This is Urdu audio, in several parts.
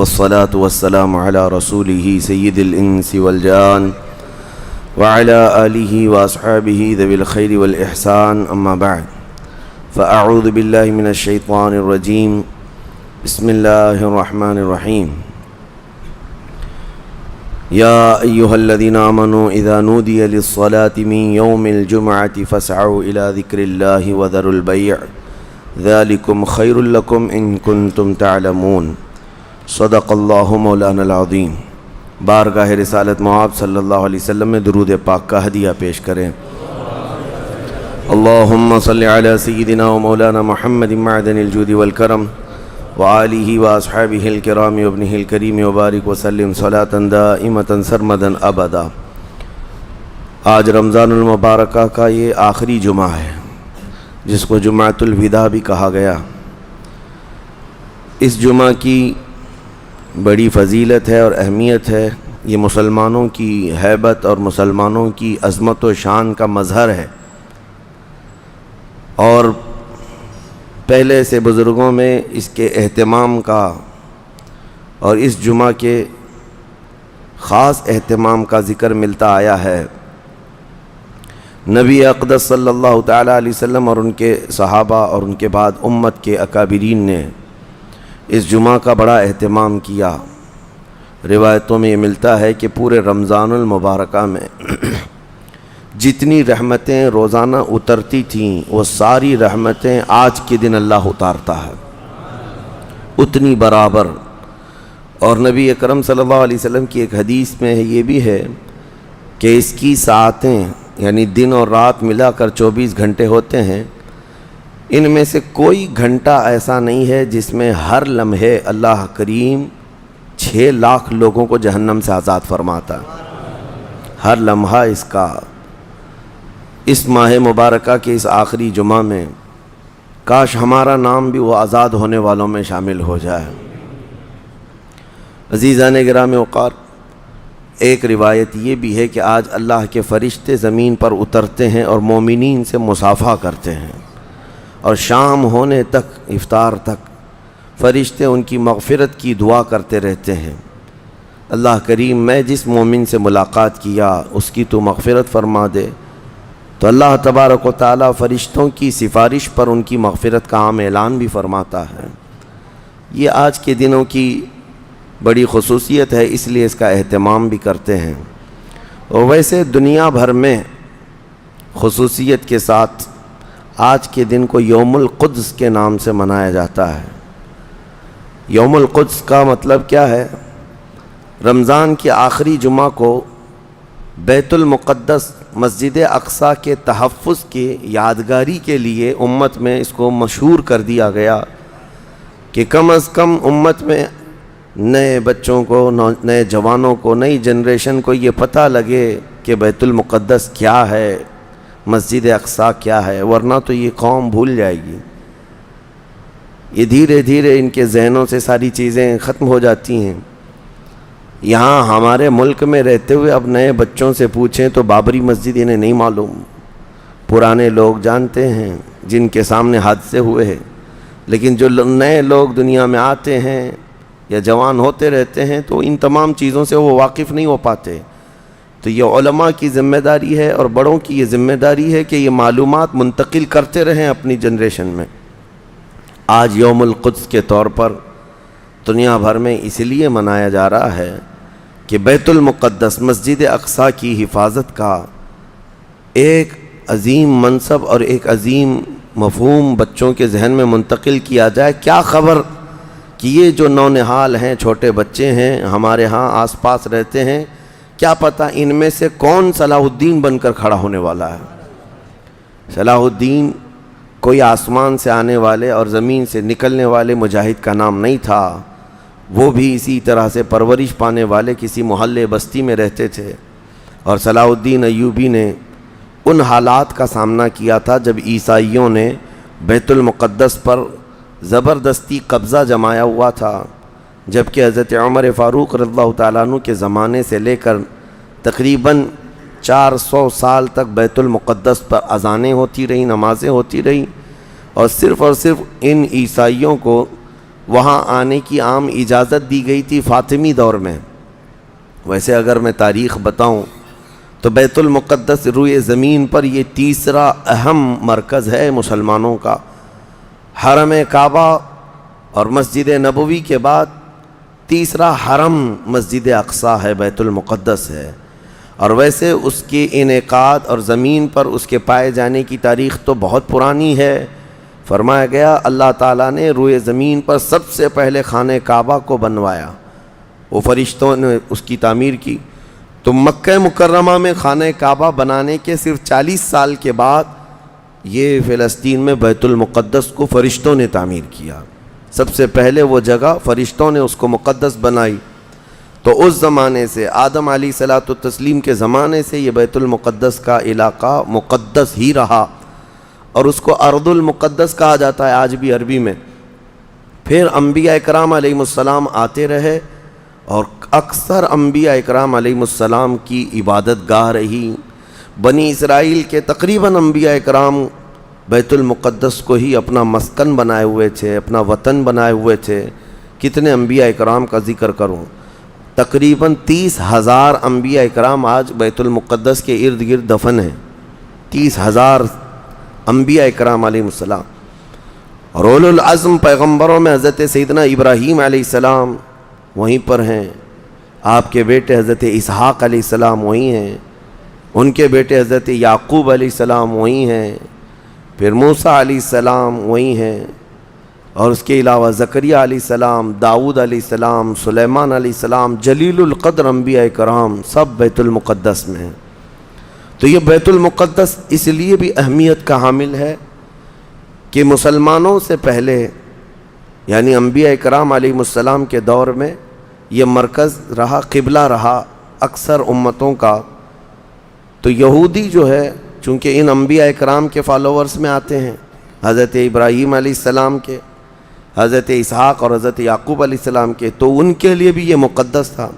والصلاة والسلام على رسوله سيد الإنس والجان وعلى آله وأصحابه ذوي الخير والإحسان أما بعد فأعوذ بالله من الشيطان الرجيم بسم الله الرحمن الرحيم يا أيها الذين آمنوا إذا نودي للصلاة من يوم الجمعة فاسعوا إلى ذكر الله وذروا البيع ذلكم خير لكم إن كنتم تعلمون صدق اللہ مولانا العظیم۔ بارگاہ رسالت مآب صلی اللہ علیہ وسلم میں درود پاک کا ہدیہ پیش کریں۔ اللہم صلی علی سیدنا و مولانا محمد معدن الجود والکرم وآلہ واصحابہ الکرام وابنہ الکریم وبارک وسلم صلاة دائمة سرمدا ابدا۔ آج رمضان المبارکہ کا یہ آخری جمعہ ہے جس کو جمعۃ الوداع بھی کہا گیا۔ اس جمعہ کی بڑی فضیلت ہے اور اہمیت ہے۔ یہ مسلمانوں کی ہیبت اور مسلمانوں کی عظمت و شان کا مظہر ہے، اور پہلے سے بزرگوں میں اس کے اہتمام کا اور اس جمعہ کے خاص اہتمام کا ذکر ملتا آیا ہے۔ نبی اقدس صلی اللہ تعالیٰ علیہ وسلم اور ان کے صحابہ اور ان کے بعد امت کے اکابرین نے اس جمعہ کا بڑا اہتمام کیا۔ روایتوں میں یہ ملتا ہے کہ پورے رمضان المبارکہ میں جتنی رحمتیں روزانہ اترتی تھیں وہ ساری رحمتیں آج کے دن اللہ اتارتا ہے، اتنی برابر۔ اور نبی اکرم صلی اللہ علیہ وسلم کی ایک حدیث میں یہ بھی ہے کہ اس کی ساعتیں یعنی دن اور رات ملا کر 24 گھنٹے ہوتے ہیں، ان میں سے کوئی گھنٹہ ایسا نہیں ہے جس میں ہر لمحے اللہ کریم 6 لاکھ لوگوں کو جہنم سے آزاد فرماتا ہے۔ ہر لمحہ اس کا اس ماہ مبارکہ کے اس آخری جمعہ میں کاش ہمارا نام بھی وہ آزاد ہونے والوں میں شامل ہو جائے۔ عزیزان گرامی وقار، ایک روایت یہ بھی ہے کہ آج اللہ کے فرشتے زمین پر اترتے ہیں اور مومنین سے مصافحہ کرتے ہیں، اور شام ہونے تک افطار تک فرشتے ان کی مغفرت کی دعا کرتے رہتے ہیں۔ اللہ کریم میں جس مومن سے ملاقات کیا اس کی تو مغفرت فرما دے، تو اللہ تبارک و تعالیٰ فرشتوں کی سفارش پر ان کی مغفرت کا عام اعلان بھی فرماتا ہے۔ یہ آج کے دنوں کی بڑی خصوصیت ہے، اس لیے اس کا اہتمام بھی کرتے ہیں۔ اور ویسے دنیا بھر میں خصوصیت کے ساتھ آج کے دن کو یوم القدس کے نام سے منایا جاتا ہے۔ یوم القدس کا مطلب کیا ہے؟ رمضان کے آخری جمعہ کو بیت المقدس مسجد اقصیٰ کے تحفظ کی یادگاری کے لیے امت میں اس کو مشہور کر دیا گیا کہ کم از کم امت میں نئے بچوں کو، نئے جوانوں کو، نئی جنریشن کو یہ پتہ لگے کہ بیت المقدس کیا ہے، مسجد اقصیٰ کیا ہے، ورنہ تو یہ قوم بھول جائے گی۔ یہ دھیرے دھیرے ان کے ذہنوں سے ساری چیزیں ختم ہو جاتی ہیں۔ یہاں ہمارے ملک میں رہتے ہوئے اب نئے بچوں سے پوچھیں تو بابری مسجد انہیں نہیں معلوم۔ پرانے لوگ جانتے ہیں جن کے سامنے حادثے ہوئے ہیں، لیکن جو نئے لوگ دنیا میں آتے ہیں یا جوان ہوتے رہتے ہیں تو ان تمام چیزوں سے وہ واقف نہیں ہو پاتے۔ تو یہ علماء کی ذمہ داری ہے اور بڑوں کی یہ ذمہ داری ہے کہ یہ معلومات منتقل کرتے رہیں اپنی جنریشن میں۔ آج یوم القدس کے طور پر دنیا بھر میں اس لیے منایا جا رہا ہے کہ بیت المقدس مسجد اقصیٰ کی حفاظت کا ایک عظیم منصب اور ایک عظیم مفہوم بچوں کے ذہن میں منتقل کیا جائے۔ کیا خبر کہ یہ جو نونہال ہیں، چھوٹے بچے ہیں، ہمارے ہاں آس پاس رہتے ہیں، کیا پتہ ان میں سے کون صلاح الدین بن کر کھڑا ہونے والا ہے۔ صلاح الدین کوئی آسمان سے آنے والے اور زمین سے نکلنے والے مجاہد کا نام نہیں تھا، وہ بھی اسی طرح سے پرورش پانے والے کسی محلے بستی میں رہتے تھے۔ اور صلاح الدین ایوبی نے ان حالات کا سامنا کیا تھا جب عیسائیوں نے بیت المقدس پر زبردستی قبضہ جمایا ہوا تھا، جبکہ حضرت عمر فاروق رضی اللہ تعالیٰ عنہ کے زمانے سے لے کر تقریباً 400 سال تک بیت المقدس پر اذانیں ہوتی رہیں، نمازیں ہوتی رہیں، اور صرف ان عیسائیوں کو وہاں آنے کی عام اجازت دی گئی تھی فاطمی دور میں۔ ویسے اگر میں تاریخ بتاؤں تو بیت المقدس روئے زمین پر یہ تیسرا اہم مرکز ہے مسلمانوں کا۔ حرم کعبہ اور مسجد نبوی کے بعد تیسرا حرم مسجد اقصی ہے، بیت المقدس ہے۔ اور ویسے اس کے انعقاد اور زمین پر اس کے پائے جانے کی تاریخ تو بہت پرانی ہے۔ فرمایا گیا اللہ تعالیٰ نے روئے زمین پر سب سے پہلے خانہ کعبہ کو بنوایا، وہ فرشتوں نے اس کی تعمیر کی۔ تو مکہ مکرمہ میں خانہ کعبہ بنانے کے صرف 40 سال کے بعد یہ فلسطین میں بیت المقدس کو فرشتوں نے تعمیر کیا۔ سب سے پہلے وہ جگہ فرشتوں نے اس کو مقدس بنائی۔ تو اس زمانے سے آدم علیہ الصلوۃ والتسلیم کے زمانے سے یہ بیت المقدس کا علاقہ مقدس ہی رہا، اور اس کو ارض المقدس کہا جاتا ہے آج بھی عربی میں۔ پھر انبیاء اکرام علیہم السلام آتے رہے، اور اکثر انبیاء اکرام علیہم السلام کی عبادت گاہ رہی۔ بنی اسرائیل کے تقریباً انبیاء اکرام بیت المقدس کو ہی اپنا مسکن بنائے ہوئے تھے، اپنا وطن بنائے ہوئے تھے۔ کتنے انبیاء اکرام کا ذکر کروں، تقریباً 30,000 انبیاء اکرام آج بیت المقدس کے ارد گرد دفن ہیں۔ 30,000 انبیاء اکرام علیہ السلام۔ اور اولو العزم پیغمبروں میں حضرت سیدنا ابراہیم علیہ السلام وہیں پر ہیں، آپ کے بیٹے حضرت اسحاق علیہ السلام وہیں ہیں، ان کے بیٹے حضرت یعقوب علیہ السلام وہیں ہیں، پھر موسیٰ علیہ السلام وہیں ہیں، اور اس کے علاوہ زکریا علیہ السلام، داؤد علیہ السلام، سلیمان علیہ السلام، جلیل القدر انبیاء کرام سب بیت المقدس میں ہیں۔ تو یہ بیت المقدس اس لیے بھی اہمیت کا حامل ہے کہ مسلمانوں سے پہلے یعنی انبیاء کرام علیہ السلام کے دور میں یہ مرکز رہا، قبلہ رہا اکثر امتوں کا۔ تو یہودی جو ہے چونکہ ان انبیاء کرام کے فالوورز میں آتے ہیں، حضرت ابراہیم علیہ السلام کے، حضرت اسحاق اور حضرت یعقوب علیہ السلام کے، تو ان کے لیے بھی یہ مقدس تھا۔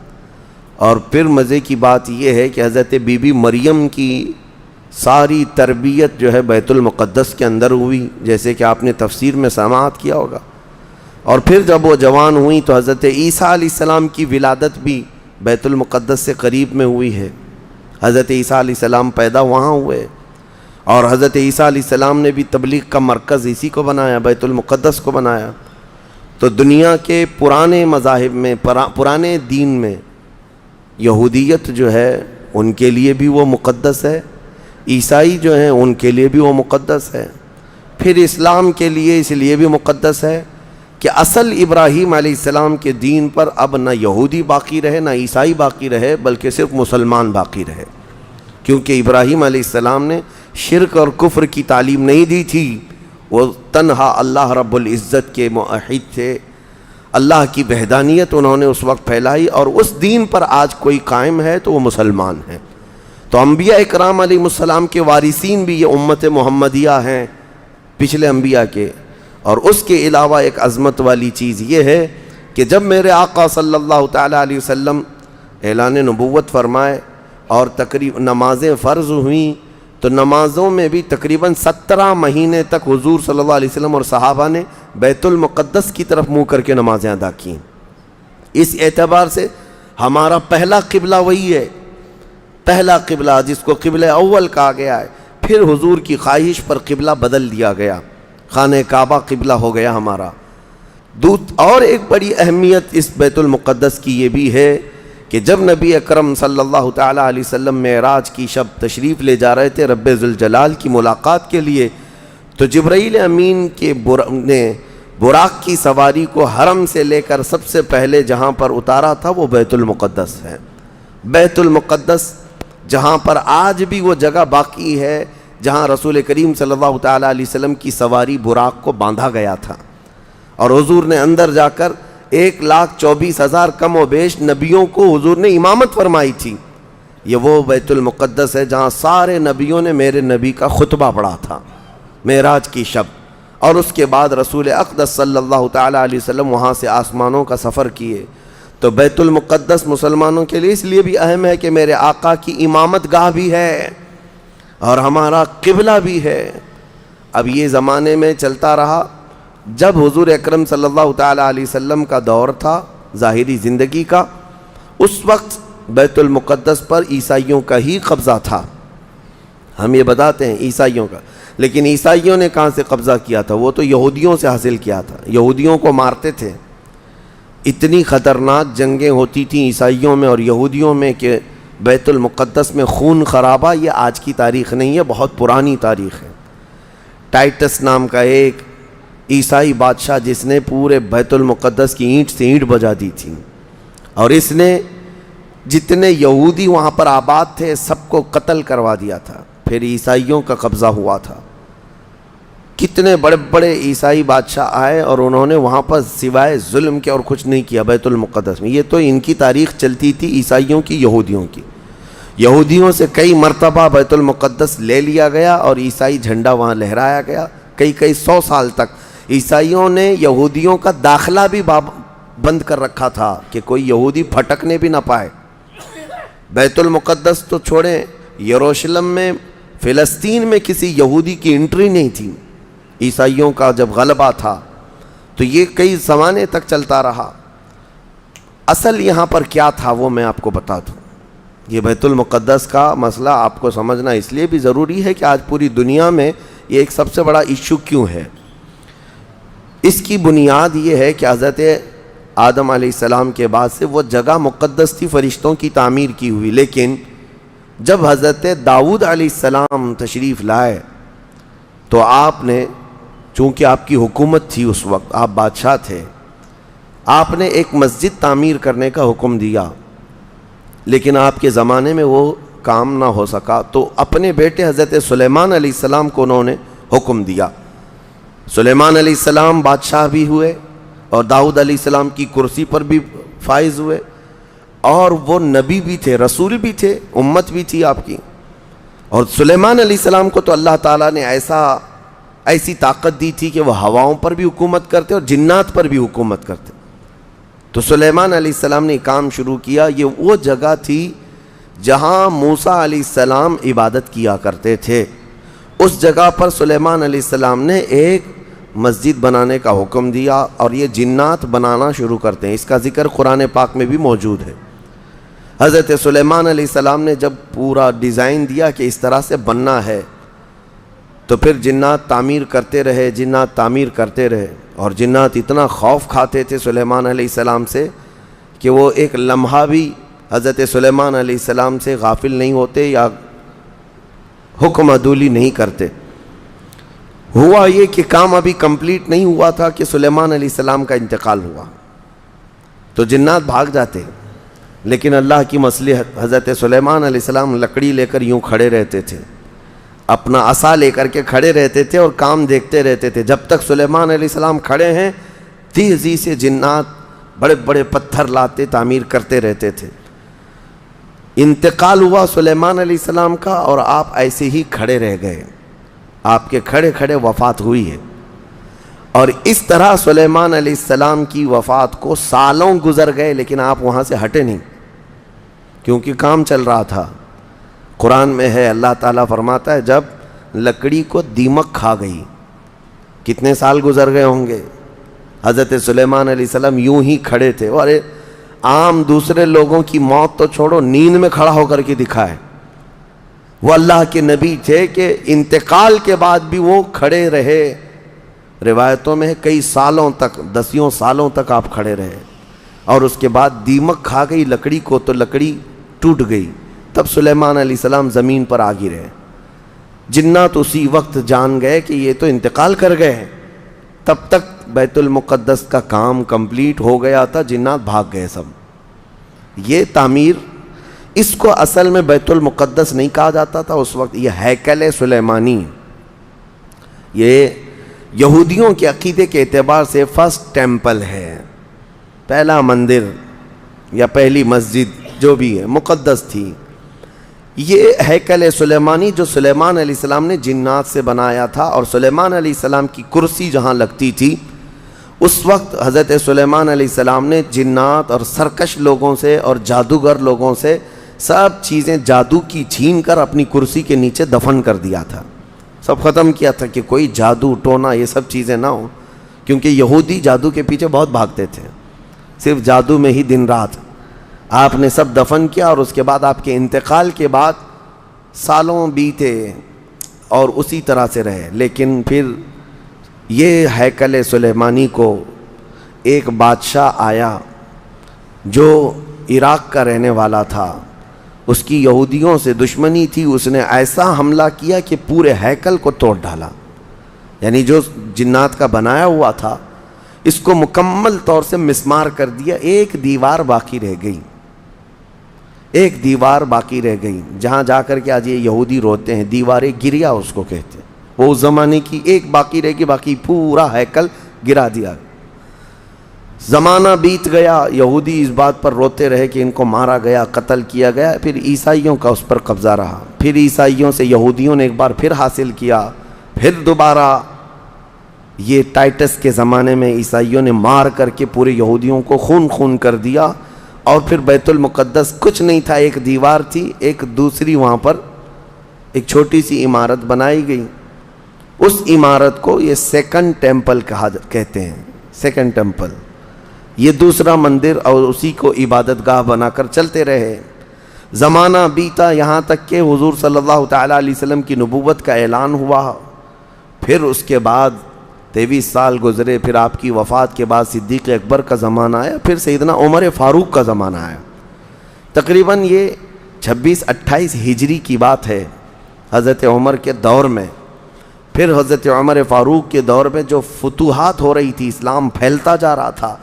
اور پھر مزے کی بات یہ ہے کہ حضرت بی بی مریم کی ساری تربیت جو ہے بیت المقدس کے اندر ہوئی، جیسے کہ آپ نے تفسیر میں سماعت کیا ہوگا۔ اور پھر جب وہ جوان ہوئیں تو حضرت عیسیٰ علیہ السلام کی ولادت بھی بیت المقدس سے قریب میں ہوئی ہے۔ حضرت عیسیٰ علیہ السلام پیدا وہاں ہوئے، اور حضرت عیسیٰ علیہ السلام نے بھی تبلیغ کا مرکز اسی کو بنایا، بیت المقدس کو بنایا۔ تو دنیا کے پرانے مذاہب میں، پرانے دین میں یہودیت جو ہے ان کے لیے بھی وہ مقدس ہے، عیسائی جو ہیں ان کے لیے بھی وہ مقدس ہے، پھر اسلام کے لیے اس لیے بھی مقدس ہے کہ اصل ابراہیم علیہ السلام کے دین پر اب نہ یہودی باقی رہے نہ عیسائی باقی رہے، بلکہ صرف مسلمان باقی رہے، کیونکہ ابراہیم علیہ السلام نے شرک اور کفر کی تعلیم نہیں دی تھی، وہ تنہا اللہ رب العزت کے موحد تھے۔ اللہ کی وحدانیت انہوں نے اس وقت پھیلائی، اور اس دین پر آج کوئی قائم ہے تو وہ مسلمان ہیں۔ تو انبیاء اکرام علیہ السلام کے وارثین بھی یہ امت محمدیہ ہیں پچھلے انبیاء کے۔ اور اس کے علاوہ ایک عظمت والی چیز یہ ہے کہ جب میرے آقا صلی اللہ تعالیٰ علیہ وسلم اعلان نبوت فرمائے اور تقریباً نمازیں فرض ہوئیں، تو نمازوں میں بھی تقریباً 17 مہینے تک حضور صلی اللہ علیہ وسلم اور صحابہ نے بیت المقدس کی طرف منہ کر کے نمازیں ادا کیں۔ اس اعتبار سے ہمارا پہلا قبلہ وہی ہے، پہلا قبلہ جس کو قبلہ اول کہا گیا ہے۔ پھر حضور کی خواہش پر قبلہ بدل دیا گیا، خانہ کعبہ قبلہ ہو گیا ہمارا۔ اور ایک بڑی اہمیت اس بیت المقدس کی یہ بھی ہے کہ جب نبی اکرم صلی اللہ تعالیٰ علیہ وسلم معراج کی شب تشریف لے جا رہے تھے رب ذوالجلال کی ملاقات کے لیے، تو جبرائیل امین کے نے براق کی سواری کو حرم سے لے کر سب سے پہلے جہاں پر اتارا تھا وہ بیت المقدس ہے۔ بیت المقدس جہاں پر آج بھی وہ جگہ باقی ہے جہاں رسول کریم صلی اللہ تعالیٰ علیہ وسلم کی سواری براق کو باندھا گیا تھا، اور حضور نے اندر جا کر 1,24,000 کم و بیش نبیوں کو حضور نے امامت فرمائی تھی۔ یہ وہ بیت المقدس ہے جہاں سارے نبیوں نے میرے نبی کا خطبہ پڑھا تھا معراج کی شب، اور اس کے بعد رسول اقدس صلی اللہ تعالیٰ علیہ وسلم وہاں سے آسمانوں کا سفر کیے۔ تو بیت المقدس مسلمانوں کے لیے اس لیے بھی اہم ہے کہ میرے آقا کی امامت گاہ بھی ہے اور ہمارا قبلہ بھی ہے۔ اب یہ زمانے میں چلتا رہا، جب حضور اکرم صلی اللہ تعالیٰ علیہ وسلم کا دور تھا ظاہری زندگی کا، اس وقت بیت المقدس پر عیسائیوں کا ہی قبضہ تھا. ہم یہ بتاتے ہیں عیسائیوں کا، لیکن عیسائیوں نے کہاں سے قبضہ کیا تھا؟ وہ تو یہودیوں سے حاصل کیا تھا. یہودیوں کو مارتے تھے. اتنی خطرناک جنگیں ہوتی تھیں عیسائیوں میں اور یہودیوں میں کہ بیت المقدس میں خون خرابہ یہ آج کی تاریخ نہیں ہے، بہت پرانی تاریخ ہے. ٹائٹس نام کا ایک عیسائی بادشاہ جس نے پورے بیت المقدس کی اینٹ سے اینٹ بجا دی تھی، اور اس نے جتنے یہودی وہاں پر آباد تھے سب کو قتل کروا دیا تھا. پھر عیسائیوں کا قبضہ ہوا تھا. کتنے بڑے بڑے عیسائی بادشاہ آئے اور انہوں نے وہاں پر سوائے ظلم کے اور کچھ نہیں کیا بیت المقدس میں. یہ تو ان کی تاریخ چلتی تھی عیسائیوں کی، یہودیوں کی. یہودیوں سے کئی مرتبہ بیت المقدس لے لیا گیا اور عیسائی جھنڈا وہاں لہرایا گیا. کئی 100 سال تک عیسائیوں نے یہودیوں کا داخلہ بھی بند کر رکھا تھا کہ کوئی یہودی پھٹکنے بھی نہ پائے. بیت المقدس تو چھوڑیں، یروشلم میں فلسطین میں کسی یہودی کی انٹری نہیں تھی. عیسائیوں کا جب غلبہ تھا تو یہ کئی زمانے تک چلتا رہا. اصل یہاں پر کیا تھا وہ میں آپ کو بتا دوں. یہ بیت المقدس کا مسئلہ آپ کو سمجھنا اس لیے بھی ضروری ہے کہ آج پوری دنیا میں یہ ایک سب سے بڑا ایشو کیوں ہے. اس کی بنیاد یہ ہے کہ حضرت آدم علیہ السلام کے بعد سے وہ جگہ مقدس تھی، فرشتوں کی تعمیر کی ہوئی. لیکن جب حضرت داؤد علیہ السلام تشریف لائے تو آپ نے، چونکہ آپ کی حکومت تھی اس وقت، آپ بادشاہ تھے، آپ نے ایک مسجد تعمیر کرنے کا حکم دیا. لیکن آپ کے زمانے میں وہ کام نہ ہو سکا تو اپنے بیٹے حضرت سلیمان علیہ السلام کو انہوں نے حکم دیا. سلیمان علیہ السلام بادشاہ بھی ہوئے اور داؤد علیہ السلام کی کرسی پر بھی فائز ہوئے، اور وہ نبی بھی تھے، رسول بھی تھے، امت بھی تھی آپ کی. اور سلیمان علیہ السلام کو تو اللہ تعالیٰ نے ایسی طاقت دی تھی کہ وہ ہواؤں پر بھی حکومت کرتے اور جنات پر بھی حکومت کرتے. تو سلیمان علیہ السلام نے کام شروع کیا. یہ وہ جگہ تھی جہاں موسیٰ علیہ السلام عبادت کیا کرتے تھے. اس جگہ پر سلیمان علیہ السلام نے ایک مسجد بنانے کا حکم دیا اور یہ جنات بنانا شروع کرتے ہیں. اس کا ذکر قرآن پاک میں بھی موجود ہے. حضرت سلیمان علیہ السلام نے جب پورا ڈیزائن دیا کہ اس طرح سے بننا ہے تو پھر جنات تعمیر کرتے رہے اور جنات اتنا خوف کھاتے تھے سلیمان علیہ السلام سے کہ وہ ایک لمحہ بھی حضرت سلیمان علیہ السلام سے غافل نہیں ہوتے یا حکم عدولی نہیں کرتے. ہوا یہ کہ کام ابھی کمپلیٹ نہیں ہوا تھا کہ سلیمان علیہ السلام کا انتقال ہوا تو جنات بھاگ جاتے. لیکن اللہ کی مصلحت، حضرت سلیمان علیہ السلام لکڑی لے کر یوں کھڑے رہتے تھے، اپنا عصا لے کر کے کھڑے رہتے تھے اور کام دیکھتے رہتے تھے. جب تک سلیمان علیہ السلام کھڑے ہیں تیزی سے جنات بڑے بڑے پتھر لاتے تعمیر کرتے رہتے تھے. انتقال ہوا سلیمان علیہ السلام کا اور آپ ایسے ہی کھڑے رہ گئے. آپ کے کھڑے کھڑے وفات ہوئی ہے. اور اس طرح سلیمان علیہ السلام کی وفات کو سالوں گزر گئے لیکن آپ وہاں سے ہٹے نہیں کیونکہ کام چل رہا تھا. قرآن میں ہے، اللہ تعالیٰ فرماتا ہے جب لکڑی کو دیمک کھا گئی، کتنے سال گزر گئے ہوں گے. حضرت سلیمان علیہ السلام یوں ہی کھڑے تھے. ارے عام دوسرے لوگوں کی موت تو چھوڑو، نیند میں کھڑا ہو کر کے دکھائے. وہ اللہ کے نبی تھے کہ انتقال کے بعد بھی وہ کھڑے رہے. روایتوں میں کئی سالوں تک، 10 سالوں تک آپ کھڑے رہے. اور اس کے بعد دیمک کھا گئی لکڑی کو تو لکڑی ٹوٹ گئی. تب سلیمان علیہ السلام زمین پر آ گرے. جنات اسی وقت جان گئے کہ یہ تو انتقال کر گئے ہیں. تب تک بیت المقدس کا کام کمپلیٹ ہو گیا تھا، جنات بھاگ گئے سب. یہ تعمیر، اس کو اصل میں بیت المقدس نہیں کہا جاتا تھا اس وقت، یہ ہیکل سلیمانی. یہ یہودیوں کے عقیدے کے اعتبار سے فرسٹ ٹیمپل ہے، پہلا مندر یا پہلی مسجد جو بھی ہے مقدس تھی. یہ ہیکل سلیمانی جو سلیمان علیہ السلام نے جنات سے بنایا تھا، اور سلیمان علیہ السلام کی کرسی جہاں لگتی تھی اس وقت حضرت سلیمان علیہ السلام نے جنات اور سرکش لوگوں سے اور جادوگر لوگوں سے سب چیزیں جادو کی چھین کر اپنی کرسی کے نیچے دفن کر دیا تھا. سب ختم کیا تھا کہ کوئی جادو ٹونا یہ سب چیزیں نہ ہوں، کیونکہ یہودی جادو کے پیچھے بہت بھاگتے تھے، صرف جادو میں ہی دن رات۔ آپ نے سب دفن کیا اور اس کے بعد آپ کے انتقال کے بعد سالوں بیتے اور اسی طرح سے رہے۔ لیکن پھر یہ ہیکل سلیمانی کو ایک بادشاہ آیا جو عراق کا رہنے والا تھا، اس کی یہودیوں سے دشمنی تھی، اس نے ایسا حملہ کیا کہ پورے ہیکل کو توڑ ڈالا، یعنی جو جنات کا بنایا ہوا تھا اس کو مکمل طور سے مسمار کر دیا۔ ایک دیوار باقی رہ گئی، ایک دیوار باقی رہ گئی، جہاں جا کر کے آج یہ یہودی روتے ہیں، دیوار گریا اس کو کہتے ہیں۔ وہ اس زمانے کی ایک باقی رہ گئی، باقی پورا ہیکل گرا دیا۔ زمانہ بیت گیا، یہودی اس بات پر روتے رہے کہ ان کو مارا گیا، قتل کیا گیا۔ پھر عیسائیوں کا اس پر قبضہ رہا، پھر عیسائیوں سے یہودیوں نے ایک بار پھر حاصل کیا، پھر دوبارہ یہ ٹائٹس کے زمانے میں عیسائیوں نے مار کر کے پورے یہودیوں کو خون خون کر دیا، اور پھر بیت المقدس کچھ نہیں تھا، ایک دیوار تھی، ایک دوسری وہاں پر ایک چھوٹی سی عمارت بنائی گئی۔ اس عمارت کو یہ سیکنڈ ٹیمپل کہتے ہیں، سیکنڈ ٹیمپل، یہ دوسرا مندر، اور اسی کو عبادت گاہ بنا کر چلتے رہے۔ زمانہ بیتا، یہاں تک کہ حضور صلی اللہ تعالیٰ علیہ وسلم کی نبوت کا اعلان ہوا۔ پھر اس کے بعد 23 سال گزرے، پھر آپ کی وفات کے بعد صدیق اکبر کا زمانہ آیا، پھر سیدنا عمر فاروق کا زمانہ آیا۔ تقریباً یہ 26-28 ہجری کی بات ہے، حضرت عمر کے دور میں۔ پھر حضرت عمر فاروق کے دور میں جو فتوحات ہو رہی تھی، اسلام پھیلتا جا رہا تھا،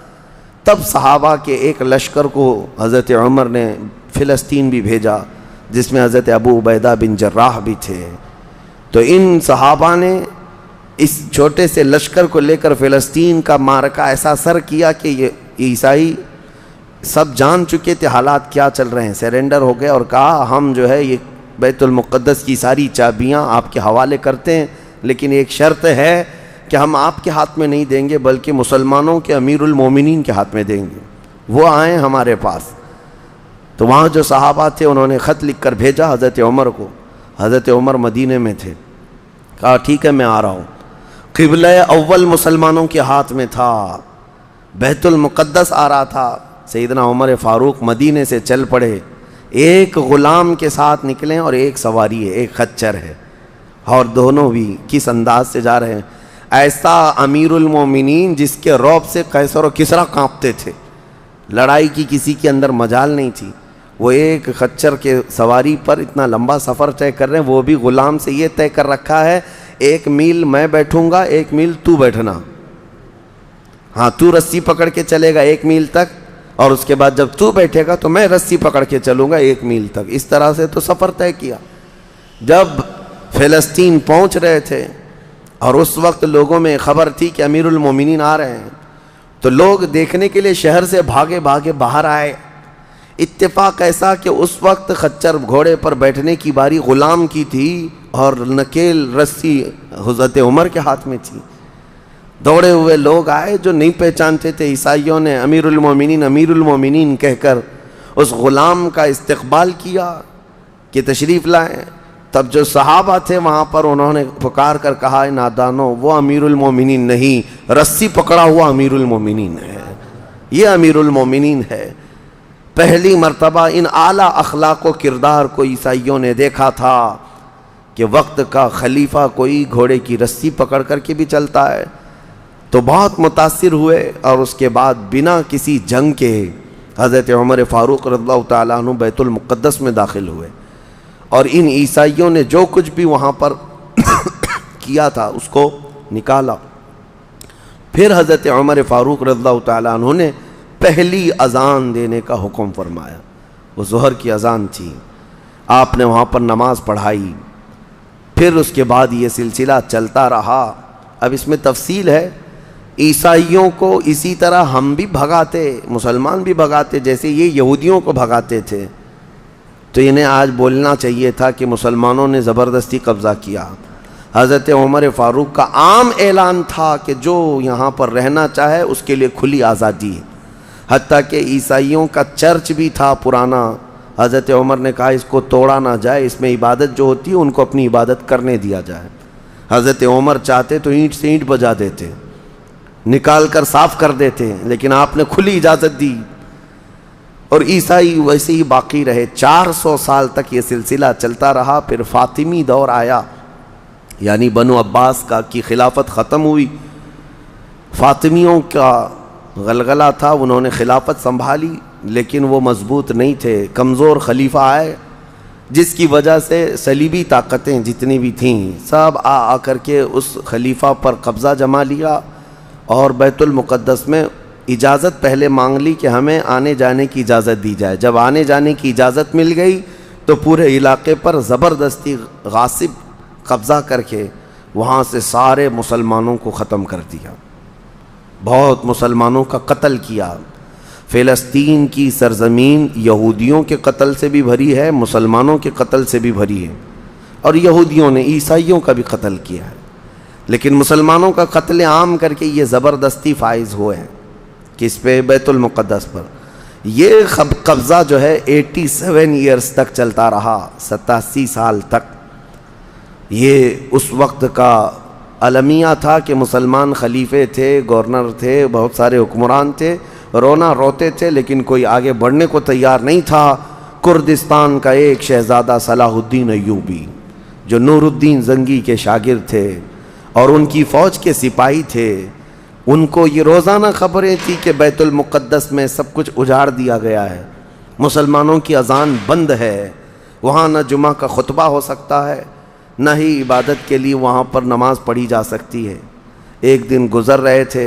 تب صحابہ کے ایک لشکر کو حضرت عمر نے فلسطین بھی بھیجا، جس میں حضرت ابو عبیدہ بن جراح بھی تھے۔ تو ان صحابہ نے اس چھوٹے سے لشکر کو لے کر فلسطین کا معرکہ ایسا سر کیا کہ یہ عیسائی سب جان چکے تھے حالات کیا چل رہے ہیں، سیرنڈر ہو گئے اور کہا ہم جو ہے یہ بیت المقدس کی ساری چابیاں آپ کے حوالے کرتے ہیں، لیکن ایک شرط ہے کہ ہم آپ کے ہاتھ میں نہیں دیں گے بلکہ مسلمانوں کے امیر المومنین کے ہاتھ میں دیں گے، وہ آئیں ہمارے پاس۔ تو وہاں جو صحابہ تھے انہوں نے خط لکھ کر بھیجا حضرت عمر کو۔ حضرت عمر مدینے میں تھے، کہا ٹھیک ہے میں آ رہا ہوں۔ قبلہ اول مسلمانوں کے ہاتھ میں تھا، بیت المقدس آ رہا تھا۔ سیدنا عمر فاروق مدینے سے چل پڑے، ایک غلام کے ساتھ نکلیں اور ایک سواری ہے، ایک خچر ہے، اور دونوں بھی کس انداز سے جا رہے ہیں، ایسا امیر المومنین جس کے رعب سے قیصر و کسریٰ کانپتے تھے، لڑائی کی کسی کے اندر مجال نہیں تھی۔ وہ ایک خچر کے سواری پر اتنا لمبا سفر طے کر رہے ہیں، وہ بھی غلام سے یہ طے کر رکھا ہے 1 میل میں بیٹھوں گا، 1 میل تو بیٹھنا، ہاں تو رسی پکڑ کے چلے گا 1 میل تک، اور اس کے بعد جب تو بیٹھے گا تو میں رسی پکڑ کے چلوں گا 1 میل تک۔ اس طرح سے تو سفر طے کیا۔ جب فلسطین پہنچ رہے تھے اور اس وقت لوگوں میں خبر تھی کہ امیر المومنین آ رہے ہیں، تو لوگ دیکھنے کے لیے شہر سے بھاگے بھاگے باہر آئے۔ اتفاق ایسا کہ اس وقت خچر گھوڑے پر بیٹھنے کی باری غلام کی تھی اور نکیل رسی حضرت عمر کے ہاتھ میں تھی۔ دوڑے ہوئے لوگ آئے جو نہیں پہچانتے تھے، عیسائیوں نے امیر المومنین کہہ کر اس غلام کا استقبال کیا کہ تشریف لائیں۔ تب جو صحابہ تھے وہاں پر انہوں نے پکار کر کہا نادانو، وہ امیر المومنین نہیں، رسی پکڑا ہوا امیر المومنین ہے، یہ امیر المومنین ہے۔ پہلی مرتبہ ان اعلیٰ اخلاق و کردار کو عیسائیوں نے دیکھا تھا کہ وقت کا خلیفہ کوئی گھوڑے کی رسی پکڑ کر کے بھی چلتا ہے، تو بہت متاثر ہوئے، اور اس کے بعد بنا کسی جنگ کے حضرت عمر فاروق رضی اللہ تعالیٰ عنہ بیت المقدس میں داخل ہوئے، اور ان عیسائیوں نے جو کچھ بھی وہاں پر کیا تھا اس کو نکالا۔ پھر حضرت عمر فاروق رضی اللہ تعالیٰ عنہ نے پہلی اذان دینے کا حکم فرمایا، وہ ظہر کی اذان تھی، آپ نے وہاں پر نماز پڑھائی۔ پھر اس کے بعد یہ سلسلہ چلتا رہا۔ اب اس میں تفصیل ہے، عیسائیوں کو اسی طرح ہم بھی بھگاتے، مسلمان بھی بھگاتے، جیسے یہ یہودیوں کو بھگاتے تھے، تو انہیں آج بولنا چاہیے تھا کہ مسلمانوں نے زبردستی قبضہ کیا۔ حضرت عمر فاروق کا عام اعلان تھا کہ جو یہاں پر رہنا چاہے اس کے لیے کھلی آزادی، حتیٰ کہ عیسائیوں کا چرچ بھی تھا پرانا، حضرت عمر نے کہا اس کو توڑا نہ جائے، اس میں عبادت جو ہوتی ہے ان کو اپنی عبادت کرنے دیا جائے۔ حضرت عمر چاہتے تو اینٹ سے اینٹ بجا دیتے، نکال کر صاف کر دیتے ہیں، لیکن آپ نے کھلی اجازت دی، اور عیسائی ویسے ہی باقی رہے۔ 400 سال تک یہ سلسلہ چلتا رہا۔ پھر فاطمی دور آیا، یعنی بنو عباس کی خلافت ختم ہوئی، فاطمیوں کا غلغلہ تھا، انہوں نے خلافت سنبھالی، لیکن وہ مضبوط نہیں تھے، کمزور خلیفہ آئے، جس کی وجہ سے صلیبی طاقتیں جتنی بھی تھیں سب آ کر کے اس خلیفہ پر قبضہ جما لیا، اور بیت المقدس میں اجازت پہلے مانگ لی کہ ہمیں آنے جانے کی اجازت دی جائے۔ جب آنے جانے کی اجازت مل گئی تو پورے علاقے پر زبردستی غاصب قبضہ کر کے وہاں سے سارے مسلمانوں کو ختم کر دیا، بہت مسلمانوں کا قتل کیا۔ فلسطین کی سرزمین یہودیوں کے قتل سے بھی بھری ہے، مسلمانوں کے قتل سے بھی بھری ہے، اور یہودیوں نے عیسائیوں کا بھی قتل کیا ہے، لیکن مسلمانوں کا قتل عام کر کے یہ زبردستی فائز ہوئے ہیں کس پہ؟ بیت المقدس پر۔ یہ قبضہ جو ہے 87 ایئرز تک چلتا رہا، 87 سال تک۔ یہ اس وقت کا المیہ تھا کہ مسلمان خلیفے تھے، گورنر تھے، بہت سارے حکمران تھے، رونا روتے تھے، لیکن کوئی آگے بڑھنے کو تیار نہیں تھا۔ کردستان کا ایک شہزادہ صلاح الدین ایوبی، جو نور الدین زنگی کے شاگرد تھے اور ان کی فوج کے سپاہی تھے، ان کو یہ روزانہ خبریں تھی کہ بیت المقدس میں سب کچھ اجاڑ دیا گیا ہے، مسلمانوں کی اذان بند ہے، وہاں نہ جمعہ کا خطبہ ہو سکتا ہے، نہ ہی عبادت کے لیے وہاں پر نماز پڑھی جا سکتی ہے۔ ایک دن گزر رہے تھے،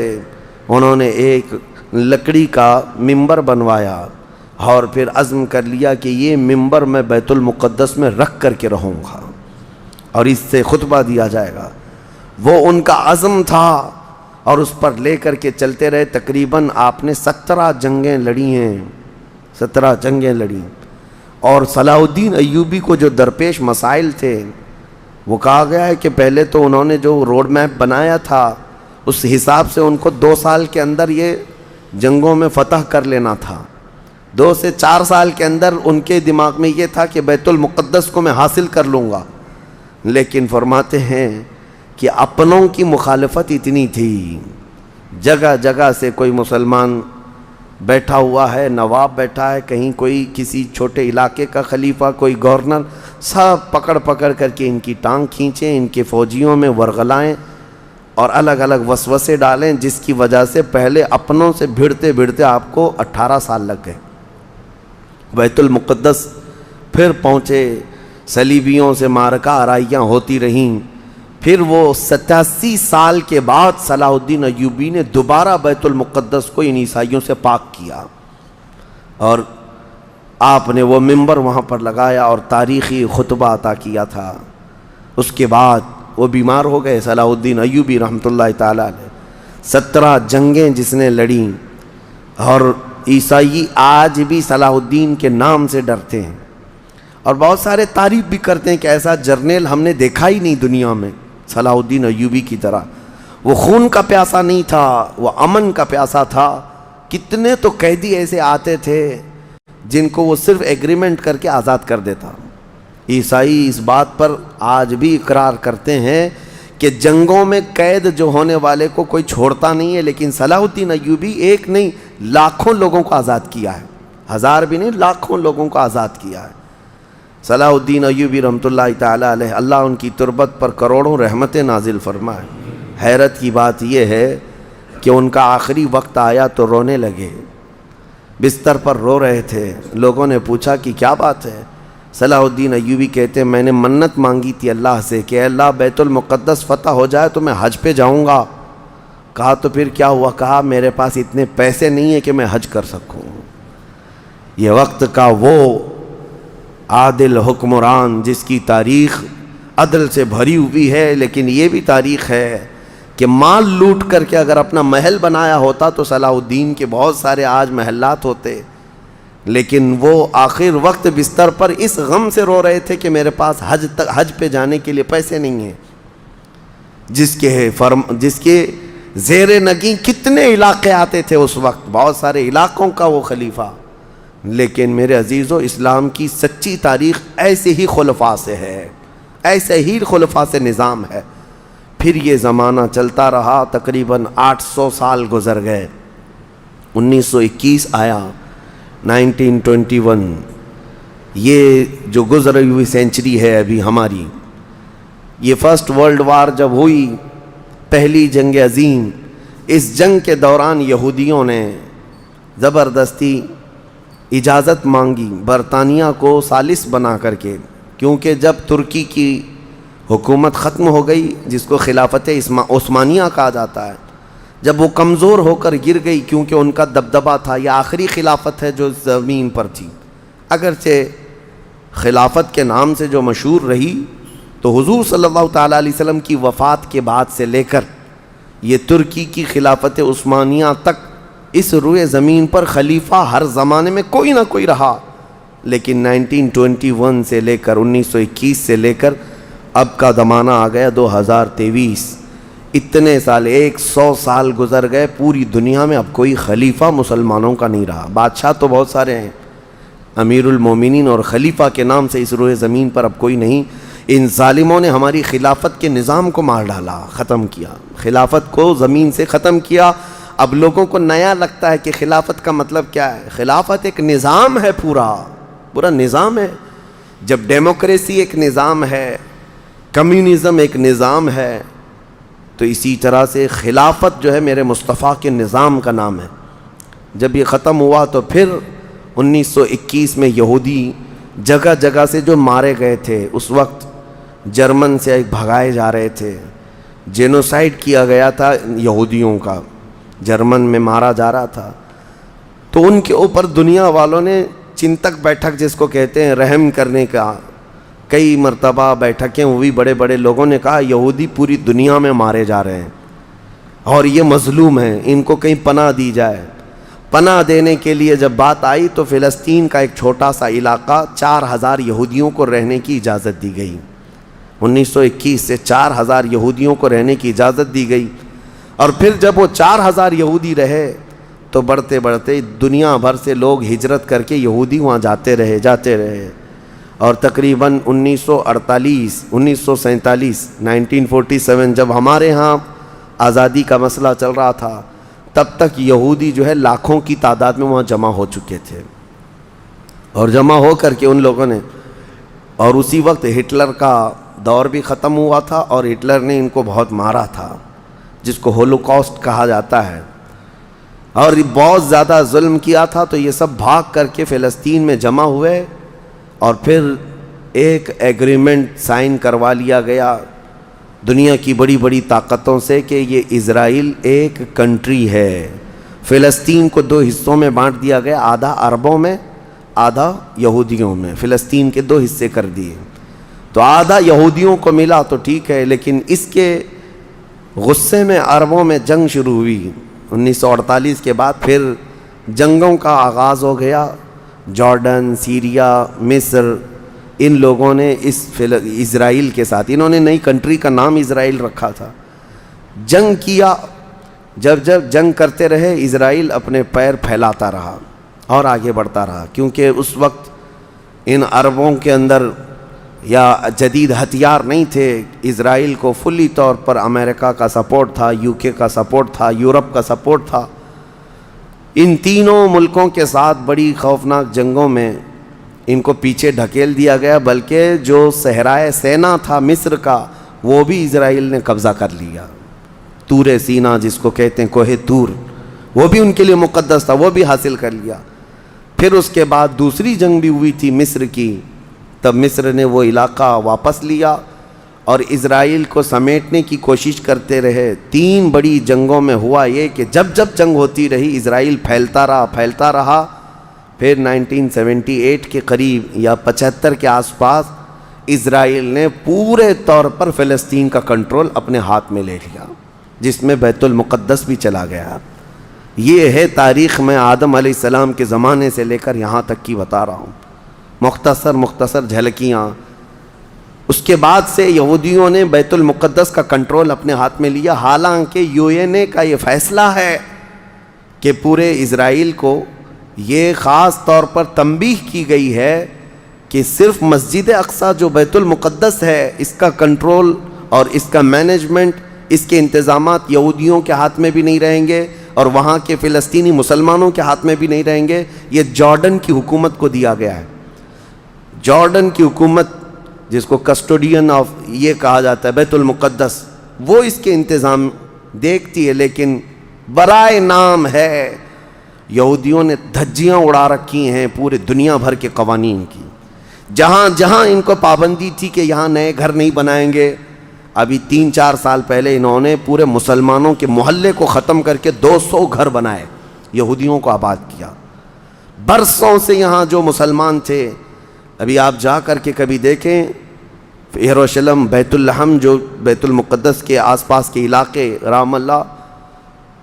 انہوں نے ایک لکڑی کا ممبر بنوایا اور پھر عزم کر لیا کہ یہ ممبر میں بیت المقدس میں رکھ کر کے رہوں گا اور اس سے خطبہ دیا جائے گا۔ وہ ان کا عزم تھا اور اس پر لے کر کے چلتے رہے۔ تقریباً آپ نے 17 جنگیں لڑی ہیں، 17 جنگیں لڑی، اور صلاح الدین ایوبی کو جو درپیش مسائل تھے وہ کہا گیا ہے کہ پہلے تو انہوں نے جو روڈ میپ بنایا تھا اس حساب سے ان کو 2 سال کے اندر یہ جنگوں میں فتح کر لینا تھا۔ 2 سے 4 سال کے اندر ان کے دماغ میں یہ تھا کہ بیت المقدس کو میں حاصل کر لوں گا، لیکن فرماتے ہیں کہ اپنوں کی مخالفت اتنی تھی، جگہ جگہ سے کوئی مسلمان بیٹھا ہوا ہے، نواب بیٹھا ہے، کہیں کوئی کسی چھوٹے علاقے کا خلیفہ، کوئی گورنر، سب پکڑ پکڑ کر کے ان کی ٹانگ کھینچیں، ان کے فوجیوں میں ورغلائیں اور الگ الگ وسوسے ڈالیں، جس کی وجہ سے پہلے اپنوں سے بھیڑتے بھیڑتے آپ کو 18 سال لگ گئے۔ بیت المقدس پھر پہنچے، صلیبیوں سے معرکہ آرائیاں ہوتی رہیں، پھر وہ 87 سال کے بعد صلاح الدین ایوبی نے دوبارہ بیت المقدس کو ان عیسائیوں سے پاک کیا، اور آپ نے وہ ممبر وہاں پر لگایا اور تاریخی خطبہ عطا کیا تھا۔ اس کے بعد وہ بیمار ہو گئے صلاح الدین ایوبی رحمۃ اللہ تعالیٰ علیہ۔ 17 جنگیں جس نے لڑیں، اور عیسائی آج بھی صلاح الدین کے نام سے ڈرتے ہیں، اور بہت سارے تعریف بھی کرتے ہیں کہ ایسا جرنیل ہم نے دیکھا ہی نہیں دنیا میں صلاح الدین ایوبی کی طرح۔ وہ خون کا پیاسا نہیں تھا، وہ امن کا پیاسا تھا۔ کتنے تو قیدی ایسے آتے تھے جن کو وہ صرف ایگریمنٹ کر کے آزاد کر دیتا۔ عیسائی اس بات پر آج بھی اقرار کرتے ہیں کہ جنگوں میں قید جو ہونے والے کو کوئی چھوڑتا نہیں ہے، لیکن صلاح الدین ایوبی ایک نہیں لاکھوں لوگوں کو آزاد کیا ہے، 1000 بھی نہیں، لاکھوں لوگوں کو آزاد کیا ہے صلاح الدین ایوبی رحمۃ اللہ تعالیٰ علیہ۔ اللہ ان کی تربت پر کروڑوں رحمتیں نازل فرمائے۔ حیرت کی بات یہ ہے کہ ان کا آخری وقت آیا تو رونے لگے، بستر پر رو رہے تھے۔ لوگوں نے پوچھا کہ کیا بات ہے؟ صلاح الدین ایوبی کہتے ہیں میں نے منت مانگی تھی اللہ سے کہ اے اللہ بیت المقدس فتح ہو جائے تو میں حج پہ جاؤں گا۔ کہا تو پھر کیا ہوا؟ کہا میرے پاس اتنے پیسے نہیں ہیں کہ میں حج کر سکوں۔ یہ وقت کا وہ عادل حکمران جس کی تاریخ عدل سے بھری ہوئی ہے، لیکن یہ بھی تاریخ ہے کہ مال لوٹ کر کے اگر اپنا محل بنایا ہوتا تو صلاح الدین کے بہت سارے آج محلات ہوتے، لیکن وہ آخر وقت بستر پر اس غم سے رو رہے تھے کہ میرے پاس حج پہ جانے کے لیے پیسے نہیں ہیں۔ جس کے زیر نگیں کتنے علاقے آتے تھے اس وقت، بہت سارے علاقوں کا وہ خلیفہ۔ لیکن میرے عزیزو، اسلام کی سچی تاریخ ایسے ہی خلفاء سے ہے، ایسے ہی خلفاء سے نظام ہے۔ پھر یہ زمانہ چلتا رہا، تقریباً 800 سال گزر گئے، 1921 آیا، 1921، یہ جو گزری ہوئی سینچری ہے ابھی ہماری، یہ فرسٹ ورلڈ وار جب ہوئی، پہلی جنگ عظیم، اس جنگ کے دوران یہودیوں نے زبردستی اجازت مانگی برطانیہ کو ثالث بنا کر کے، کیونکہ جب ترکی کی حکومت ختم ہو گئی، جس کو خلافت عثمانیہ کہا جاتا ہے، جب وہ کمزور ہو کر گر گئی، کیونکہ ان کا دبدبہ تھا، یہ آخری خلافت ہے جو زمین پر تھی، اگرچہ خلافت کے نام سے جو مشہور رہی، تو حضور صلی اللہ تعالیٰ علیہ وسلم کی وفات کے بعد سے لے کر یہ ترکی کی خلافت عثمانیہ تک اس روئے زمین پر خلیفہ ہر زمانے میں کوئی نہ کوئی رہا، لیکن 1921 سے لے کر 1921 سے لے کر اب کا زمانہ آ گیا 2023، اتنے سال، 100 سال گزر گئے، پوری دنیا میں اب کوئی خلیفہ مسلمانوں کا نہیں رہا۔ بادشاہ تو بہت سارے ہیں، امیر المومنین اور خلیفہ کے نام سے اس روئے زمین پر اب کوئی نہیں۔ ان ظالموں نے ہماری خلافت کے نظام کو مار ڈالا، ختم کیا، خلافت کو زمین سے ختم کیا۔ اب لوگوں کو نیا لگتا ہے کہ خلافت کا مطلب کیا ہے۔ خلافت ایک نظام ہے، پورا نظام ہے۔ جب ڈیموکریسی ایک نظام ہے، کمیونزم ایک نظام ہے، تو اسی طرح سے خلافت جو ہے میرے مصطفیٰ کے نظام کا نام ہے۔ جب یہ ختم ہوا تو پھر 1921 میں یہودی جگہ جگہ سے جو مارے گئے تھے، اس وقت جرمن سے بھگائے جا رہے تھے، جینوسائیڈ کیا گیا تھا یہودیوں کا، جرمن میں مارا جا رہا تھا، تو ان کے اوپر دنیا والوں نے چنتک بیٹھک جس کو کہتے ہیں رحم کرنے کا، کئی مرتبہ بیٹھکیں ہوئی، بڑے بڑے لوگوں نے کہا یہودی پوری دنیا میں مارے جا رہے ہیں اور یہ مظلوم ہیں، ان کو کہیں پناہ دی جائے۔ پناہ دینے کے لیے جب بات آئی تو فلسطین کا ایک چھوٹا سا علاقہ 4000 یہودیوں کو رہنے کی اجازت دی گئی۔ 1921 سے 4000 یہودیوں کو رہنے کی اجازت دی گئی، اور پھر جب وہ 4000 یہودی رہے تو بڑھتے بڑھتے دنیا بھر سے لوگ ہجرت کر کے یہودی وہاں جاتے رہے، اور تقریباً 1948 1947 1947 جب ہمارے ہاں آزادی کا مسئلہ چل رہا تھا، تب تک یہودی جو ہے لاکھوں کی تعداد میں وہاں جمع ہو چکے تھے، اور جمع ہو کر کے ان لوگوں نے، اور اسی وقت ہٹلر کا دور بھی ختم ہوا تھا، اور ہٹلر نے ان کو بہت مارا تھا، جس کو ہولوکاسٹ کہا جاتا ہے، اور بہت زیادہ ظلم کیا تھا۔ تو یہ سب بھاگ کر کے فلسطین میں جمع ہوئے، اور پھر ایک ایگریمنٹ سائن کروا لیا گیا دنیا کی بڑی بڑی طاقتوں سے کہ یہ اسرائیل ایک کنٹری ہے۔ فلسطین کو 2 حصوں میں بانٹ دیا گیا، آدھا عربوں میں، آدھا یہودیوں میں، فلسطین کے 2 حصے کر دیے، تو آدھا یہودیوں کو ملا تو ٹھیک ہے، لیکن اس کے غصے میں عربوں میں جنگ شروع ہوئی۔ 1948 کے بعد پھر جنگوں کا آغاز ہو گیا، جارڈن، سیریا، مصر، ان لوگوں نے اسرائیل کے ساتھ، انہوں نے نئی کنٹری کا نام اسرائیل رکھا تھا، جنگ کیا۔ جب جنگ کرتے رہے، اسرائیل اپنے پیر پھیلاتا رہا اور آگے بڑھتا رہا، کیونکہ اس وقت ان عربوں کے اندر یا جدید ہتھیار نہیں تھے۔ اسرائیل کو فلی طور پر امریکہ کا سپورٹ تھا، UK کا سپورٹ تھا، یورپ کا سپورٹ تھا۔ ان تینوں ملکوں کے ساتھ بڑی خوفناک جنگوں میں ان کو پیچھے ڈھکیل دیا گیا، بلکہ جو صحرائے سینا تھا مصر کا، وہ بھی اسرائیل نے قبضہ کر لیا۔ طور سینا جس کو کہتے ہیں، کوہ طور، وہ بھی ان کے لیے مقدس تھا، وہ بھی حاصل کر لیا۔ پھر اس کے بعد دوسری جنگ بھی ہوئی تھی مصر کی، تب مصر نے وہ علاقہ واپس لیا اور اسرائیل کو سمیٹنے کی کوشش کرتے رہے۔ 3 بڑی جنگوں میں ہوا یہ کہ جب جنگ ہوتی رہی، اسرائیل پھیلتا رہا۔ پھر 1978 کے قریب یا 75 کے آس پاس اسرائیل نے پورے طور پر فلسطین کا کنٹرول اپنے ہاتھ میں لے لیا، جس میں بیت المقدس بھی چلا گیا۔ یہ ہے تاریخ میں آدم علیہ السلام کے زمانے سے لے کر یہاں تک کی بتا رہا ہوں، مختصر جھلکیاں۔ اس کے بعد سے یہودیوں نے بیت المقدس کا کنٹرول اپنے ہاتھ میں لیا، حالانکہ UN کا یہ فیصلہ ہے کہ پورے اسرائیل کو یہ خاص طور پر تنبیہ کی گئی ہے کہ صرف مسجد اقصیٰ جو بیت المقدس ہے، اس کا کنٹرول اور اس کا مینجمنٹ اس کے انتظامات یہودیوں کے ہاتھ میں بھی نہیں رہیں گے اور وہاں کے فلسطینی مسلمانوں کے ہاتھ میں بھی نہیں رہیں گے، یہ جارڈن کی حکومت کو دیا گیا ہے۔ جارڈن کی حکومت، جس کو کسٹوڈین آف یہ کہا جاتا ہے بیت المقدس، وہ اس کے انتظام دیکھتی ہے، لیکن برائے نام ہے یہودیوں نے دھجیاں اڑا رکھی ہیں پورے دنیا بھر کے قوانین کی۔ جہاں جہاں ان کو پابندی تھی کہ یہاں نئے گھر نہیں بنائیں گے، ابھی 3-4 سال پہلے انہوں نے پورے مسلمانوں کے محلے کو ختم کر کے 200 گھر بنائے، یہودیوں کو آباد کیا۔ برسوں سے یہاں جو مسلمان تھے، ابھی آپ جا کر کے کبھی دیکھیں یروشلم، بیت الحم، جو بیت المقدس کے آس پاس کے علاقے، رام اللہ،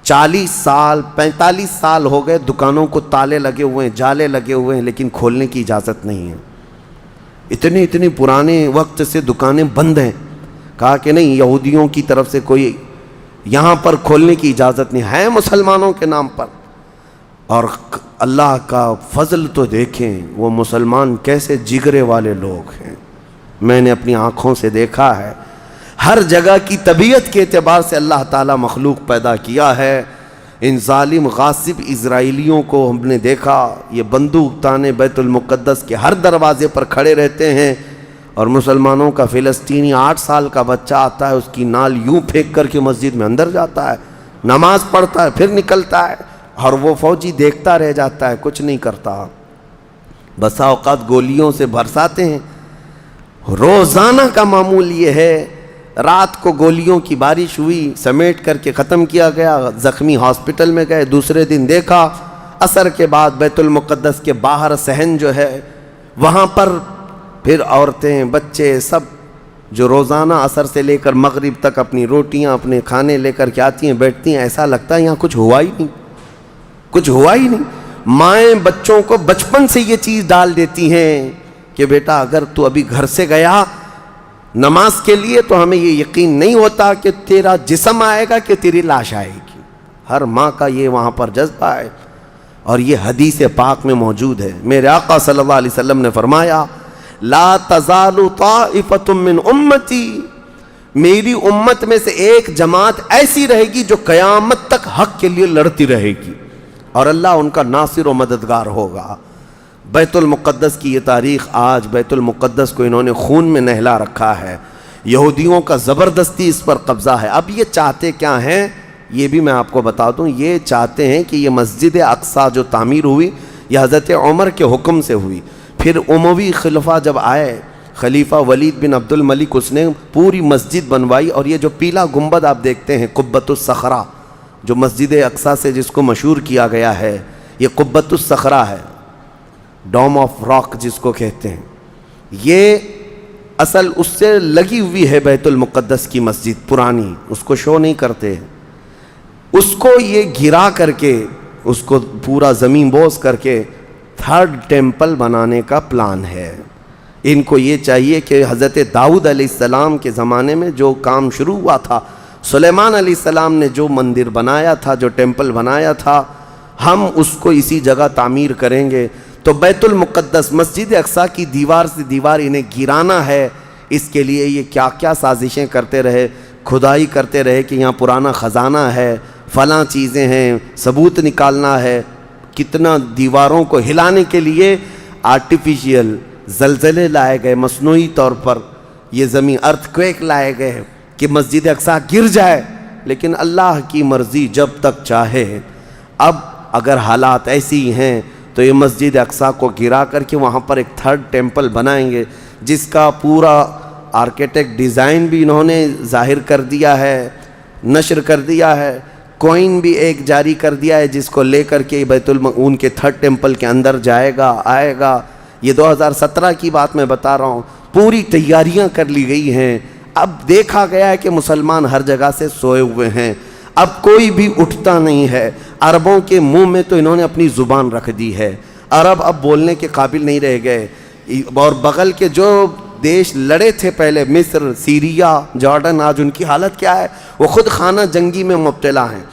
40 سال 45 سال ہو گئے دکانوں کو تالے لگے ہوئے ہیں، جالے لگے ہوئے ہیں، لیکن کھولنے کی اجازت نہیں ہے۔ اتنے پرانے وقت سے دکانیں بند ہیں۔ کہا کہ نہیں، یہودیوں کی طرف سے کوئی یہاں پر کھولنے کی اجازت نہیں ہے، مسلمانوں کے نام پر۔ اور اللہ کا فضل تو دیکھیں، وہ مسلمان کیسے جگرے والے لوگ ہیں، میں نے اپنی آنکھوں سے دیکھا ہے۔ ہر جگہ کی طبیعت کے اعتبار سے اللہ تعالیٰ مخلوق پیدا کیا ہے۔ ان ظالم غاصب اسرائیلیوں کو ہم نے دیکھا، یہ بندوق تانے بیت المقدس کے ہر دروازے پر کھڑے رہتے ہیں، اور مسلمانوں کا فلسطینی 8 سال کا بچہ آتا ہے، اس کی نال یوں پھینک کر کے مسجد میں اندر جاتا ہے، نماز پڑھتا ہے، پھر نکلتا ہے، اور وہ فوجی دیکھتا رہ جاتا ہے، کچھ نہیں کرتا۔ بسا اوقات گولیوں سے برساتے ہیں۔ روزانہ کا معمول یہ ہے، رات کو گولیوں کی بارش ہوئی، سمیٹ کر کے ختم کیا گیا، زخمی ہاسپٹل میں گئے، دوسرے دن دیکھا عصر کے بعد بیت المقدس کے باہر صحن جو ہے وہاں پر پھر عورتیں، بچے، سب جو روزانہ عصر سے لے کر مغرب تک اپنی روٹیاں، اپنے کھانے لے کر کے آتی ہیں، بیٹھتی ہیں، ایسا لگتا ہے یہاں کچھ ہوا ہی نہیں، کچھ ہوا ہی نہیں۔ مائیں بچوں کو بچپن سے یہ چیز ڈال دیتی ہیں کہ بیٹا اگر تو ابھی گھر سے گیا نماز کے لیے تو ہمیں یہ یقین نہیں ہوتا کہ تیرا جسم آئے گا کہ تیری لاش آئے گی۔ ہر ماں کا یہ وہاں پر جذبہ ہے، اور یہ حدیث پاک میں موجود ہے۔ میرے آقا صلی اللہ علیہ وسلم نے فرمایا، لا تزال طائفۃ من امتی، میری امت میں سے ایک جماعت ایسی رہے گی جو قیامت تک حق کے لیے لڑتی رہے گی، اور اللہ ان کا ناصر و مددگار ہوگا۔ بیت المقدس کی یہ تاریخ آج، بیت المقدس کو انہوں نے خون میں نہلا رکھا ہے، یہودیوں کا زبردستی اس پر قبضہ ہے۔ اب یہ چاہتے کیا ہیں، یہ بھی میں آپ کو بتا دوں، یہ چاہتے ہیں کہ یہ مسجد اقصیٰ جو تعمیر ہوئی، یہ حضرت عمر کے حکم سے ہوئی۔ پھر اموی خلفہ جب آئے، خلیفہ ولید بن عبد الملک، اس نے پوری مسجد بنوائی، اور یہ جو پیلا گنبد آپ دیکھتے ہیں، قبۃ الصخرہ، جو مسجد اقصیٰ سے جس کو مشہور کیا گیا ہے، یہ قبۃ الصخرہ ہے، ڈوم آف راک جس کو کہتے ہیں۔ یہ اصل اس سے لگی ہوئی ہے بیت المقدس کی مسجد پرانی، اس کو شو نہیں کرتے، اس کو یہ گرا کر کے، اس کو پورا زمین بوس کر کے 3rd ٹیمپل بنانے کا پلان ہے۔ ان کو یہ چاہیے کہ حضرت داؤد علیہ السلام کے زمانے میں جو کام شروع ہوا تھا، سلیمان علیہ السلام نے جو مندر بنایا تھا، جو ٹیمپل بنایا تھا، ہم اس کو اسی جگہ تعمیر کریں گے۔ تو بیت المقدس، مسجد اقصیٰ کی دیوار سے دیوار انہیں گرانا ہے، اس کے لیے یہ کیا کیا سازشیں کرتے رہے، کھدائی کرتے رہے کہ یہاں پرانا خزانہ ہے، فلاں چیزیں ہیں، ثبوت نکالنا ہے۔ کتنا دیواروں کو ہلانے کے لیے آرٹیفیشیل زلزلے لائے گئے، مصنوعی طور پر یہ زمین ارتھ کویک لائے گئے کہ مسجد اقصیٰ گر جائے، لیکن اللہ کی مرضی جب تک چاہے۔ اب اگر حالات ایسی ہیں تو یہ مسجد اقصیٰ کو گرا کر کے وہاں پر ایک 3rd ٹیمپل بنائیں گے، جس کا پورا آرکیٹیکٹ ڈیزائن بھی انہوں نے ظاہر کر دیا ہے، نشر کر دیا ہے، کوئن بھی ایک جاری کر دیا ہے، جس کو لے کر کے ان کے 3rd ٹیمپل کے اندر جائے گا، آئے گا۔ یہ 2017 کی بات میں بتا رہا ہوں، پوری تیاریاں کر لی گئی ہیں۔ اب دیکھا گیا ہے کہ مسلمان ہر جگہ سے سوئے ہوئے ہیں، اب کوئی بھی اٹھتا نہیں ہے۔ عربوں کے منہ میں تو انہوں نے اپنی زبان رکھ دی ہے، عرب اب بولنے کے قابل نہیں رہ گئے۔ اور بغل کے جو دیش لڑے تھے پہلے، مصر، سیریا، جارڈن، آج ان کی حالت کیا ہے؟ وہ خود خانہ جنگی میں مبتلا ہیں،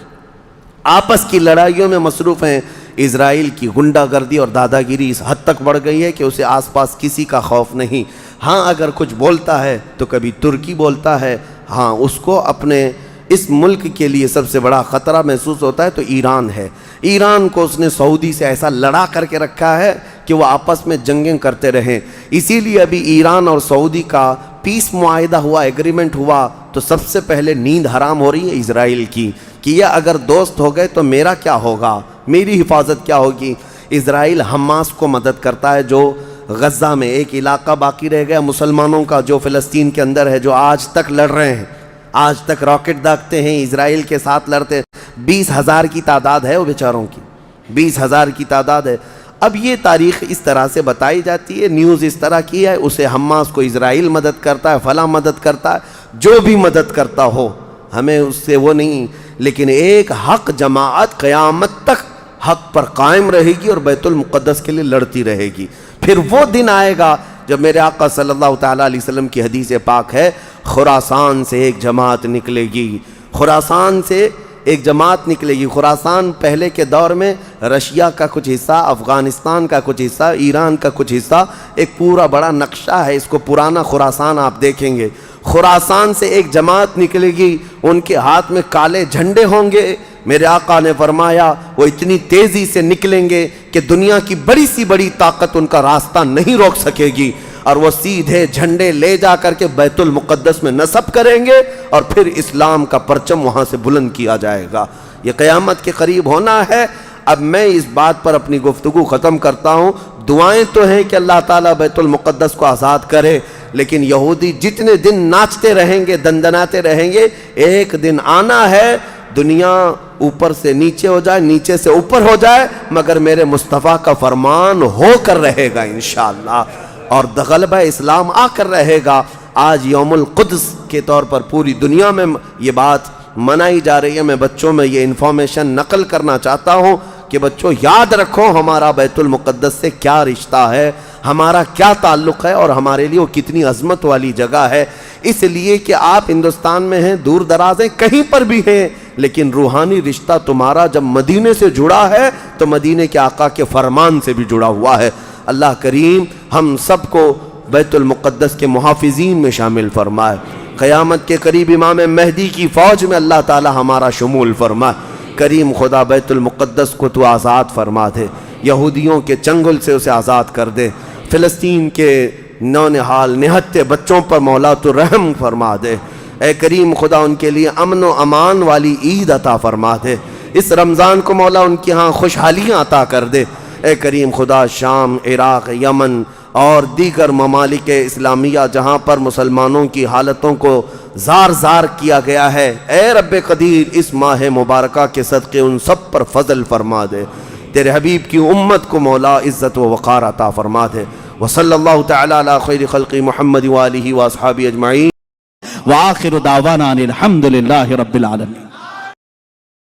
آپس کی لڑائیوں میں مصروف ہیں۔ اسرائیل کی غنڈہ گردی اور دادا گیری اس حد تک بڑھ گئی ہے کہ اسے آس پاس کسی کا خوف نہیں۔ ہاں اگر کچھ بولتا ہے تو کبھی ترکی بولتا ہے، ہاں اس کو اپنے اس ملک کے لیے سب سے بڑا خطرہ محسوس ہوتا ہے تو ایران ہے۔ ایران کو اس نے سعودی سے ایسا لڑا کر کے رکھا ہے کہ وہ آپس میں جنگیں کرتے رہیں۔ اسی لیے ابھی ایران اور سعودی کا پیس معاہدہ ہوا، ایگریمنٹ ہوا، تو سب سے پہلے نیند حرام ہو رہی ہے اسرائیل کی کہ یہ اگر دوست ہو گئے تو میرا کیا ہوگا، میری حفاظت کیا ہوگی۔ اسرائیل حماس کو مدد کرتا ہے، جو غزہ میں ایک علاقہ باقی رہ گیا مسلمانوں کا جو فلسطین کے اندر ہے، جو آج تک لڑ رہے ہیں، آج تک راکٹ داغتے ہیں، اسرائیل کے ساتھ لڑتے ہیں۔ 20,000 کی تعداد ہے وہ بیچاروں کی، 20,000 کی تعداد ہے۔ اب یہ تاریخ اس طرح سے بتائی جاتی ہے، نیوز اس طرح کی ہے، اسے حماس کو اسرائیل مدد کرتا ہے، فلاں مدد کرتا ہے، جو بھی مدد کرتا ہو ہمیں اس سے وہ نہیں، لیکن ایک حق جماعت قیامت تک حق پر قائم رہے گی اور بیت المقدس کے لیے لڑتی رہے گی۔ پھر وہ دن آئے گا جب میرے آقا صلی اللہ تعالیٰ علیہ وسلم کی حدیث پاک ہے، خراسان سے ایک جماعت نکلے گی، خراسان سے ایک جماعت نکلے گی۔ خراسان پہلے کے دور میں رشیا کا کچھ حصہ، افغانستان کا کچھ حصہ، ایران کا کچھ حصہ، ایک پورا بڑا نقشہ ہے، اس کو پرانا خراسان آپ دیکھیں گے۔ خراسان سے ایک جماعت نکلے گی، ان کے ہاتھ میں کالے جھنڈے ہوں گے۔ میرے آقا نے فرمایا وہ اتنی تیزی سے نکلیں گے کہ دنیا کی بڑی سی بڑی طاقت ان کا راستہ نہیں روک سکے گی، اور وہ سیدھے جھنڈے لے جا کر کے بیت المقدس میں نصب کریں گے، اور پھر اسلام کا پرچم وہاں سے بلند کیا جائے گا۔ یہ قیامت کے قریب ہونا ہے۔ اب میں اس بات پر اپنی گفتگو ختم کرتا ہوں۔ دعائیں تو ہیں کہ اللہ تعالیٰ بیت المقدس کو آزاد کرے، لیکن یہودی جتنے دن ناچتے رہیں گے، دندناتے رہیں گے، ایک دن آنا ہے دنیا اوپر سے نیچے ہو جائے، نیچے سے اوپر ہو جائے، مگر میرے مصطفیٰ کا فرمان ہو کر رہے گا انشاءاللہ، اور غلبہ اسلام آ کر رہے گا۔ آج یوم القدس کے طور پر پوری دنیا میں یہ بات منائی جا رہی ہے۔ میں بچوں میں یہ انفارمیشن نقل کرنا چاہتا ہوں کہ بچوں یاد رکھو ہمارا بیت المقدس سے کیا رشتہ ہے، ہمارا کیا تعلق ہے، اور ہمارے لیے وہ کتنی عظمت والی جگہ ہے۔ اس لیے کہ آپ ہندوستان میں ہیں، دور دراز ہیں، کہیں پر بھی ہیں، لیکن روحانی رشتہ تمہارا جب مدینے سے جڑا ہے تو مدینے کے آقا کے فرمان سے بھی جڑا ہوا ہے۔ اللہ کریم ہم سب کو بیت المقدس کے محافظین میں شامل فرمائے۔ قیامت کے قریب امام مہدی کی فوج میں اللہ تعالی ہمارا شمول فرمائے۔ کریم خدا بیت المقدس کو تو آزاد فرما دے، یہودیوں کے چنگل سے اسے آزاد کر دے، فلسطین کے نونہال نہتے بچوں پر مولا تو رحم فرما دے۔ اے کریم خدا ان کے لیے امن و امان والی عید عطا فرما دے، اس رمضان کو مولا ان کی ہاں خوشحالیاں عطا کر دے۔ اے کریم خدا شام، عراق، یمن اور دیگر ممالک اسلامیہ جہاں پر مسلمانوں کی حالتوں کو زار زار کیا گیا ہے، اے رب قدیر اس ماہ مبارکہ کے صدقے ان سب پر فضل فرما دے۔ تیرے حبیب کی امت کو مولا عزت و وقار عطا فرما دے۔ وصلی اللہ تعالی علی خیر خلق محمد وآلہ واصحابہ اجمعین، وآخر دعوانا ان الحمد للہ رب العالمین۔